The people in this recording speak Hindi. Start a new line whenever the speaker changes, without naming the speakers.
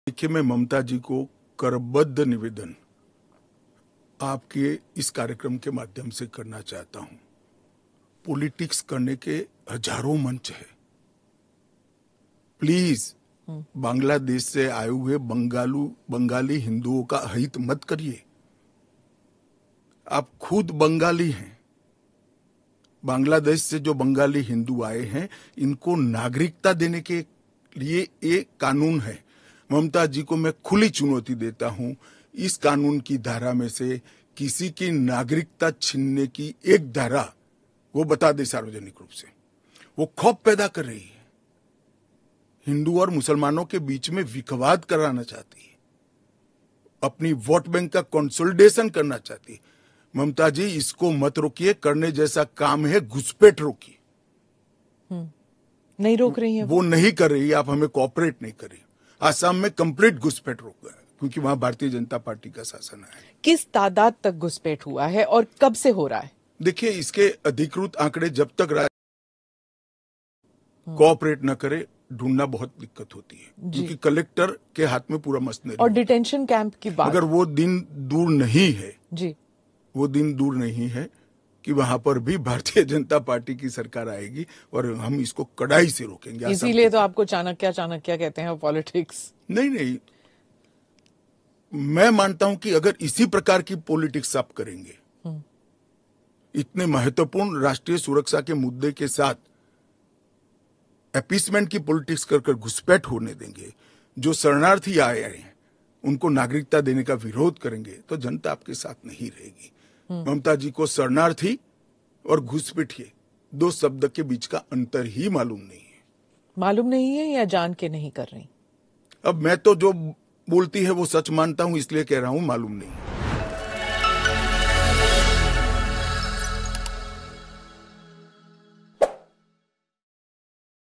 देखिए, मैं ममता जी को करबद्ध निवेदन आपके इस कार्यक्रम के माध्यम से करना चाहता हूं। पॉलिटिक्स करने के हजारों मंच है। प्लीज बांग्लादेश से आए हुए बंगाली हिंदुओं का हित मत करिए। आप खुद बंगाली हैं। बांग्लादेश से जो बंगाली हिंदू आए हैं, इनको नागरिकता देने के लिए एक कानून है। ममता जी को मैं खुली चुनौती देता हूं, इस कानून की धारा में से किसी की नागरिकता छीनने की एक धारा वो बता दे सार्वजनिक रूप से। वो खौफ पैदा कर रही है, हिंदू और मुसलमानों के बीच में विखवाद कराना चाहती है, अपनी वोट बैंक का कंसोलिडेशन करना चाहती है। ममता जी, इसको मत रोकिए। करने जैसा काम है, घुसपैठ रोकिए।
नहीं रोक रही है
वो नहीं कर रही। आप हमें कोऑपरेट नहीं कर रही। आसाम में कंप्लीट घुसपैठ रोक गया क्योंकि वहां भारतीय जनता पार्टी का शासन है।
किस तादाद तक घुसपैठ हुआ है और कब से हो रहा है?
देखिए, इसके अधिकृत आंकड़े जब तक कोऑपरेट न करे, ढूंढना बहुत दिक्कत होती है, क्योंकि कलेक्टर के हाथ में पूरा मसनरी
और डिटेंशन कैंप की बात,
मगर वो दिन दूर नहीं है
जी,
वो दिन दूर नहीं है कि वहां पर भी भारतीय जनता पार्टी की सरकार आएगी और हम इसको कड़ाई से रोकेंगे।
इसीलिए तो आपको चाणक्य कहते हैं पॉलिटिक्स।
नहीं, मैं मानता हूं कि अगर इसी प्रकार की पॉलिटिक्स आप करेंगे, इतने महत्वपूर्ण राष्ट्रीय सुरक्षा के मुद्दे के साथ अपीसमेंट की पॉलिटिक्स कर घुसपैठ होने देंगे, जो शरणार्थी आए हैं उनको नागरिकता देने का विरोध करेंगे, तो जनता आपके साथ नहीं रहेगी। ममता जी को शरणार्थी और घुसपैठिए दो शब्द के बीच का अंतर ही मालूम नहीं है
या जान के नहीं कर रही?
अब मैं तो जो बोलती है वो सच मानता हूं, इसलिए कह रहा हूं मालूम नहीं है।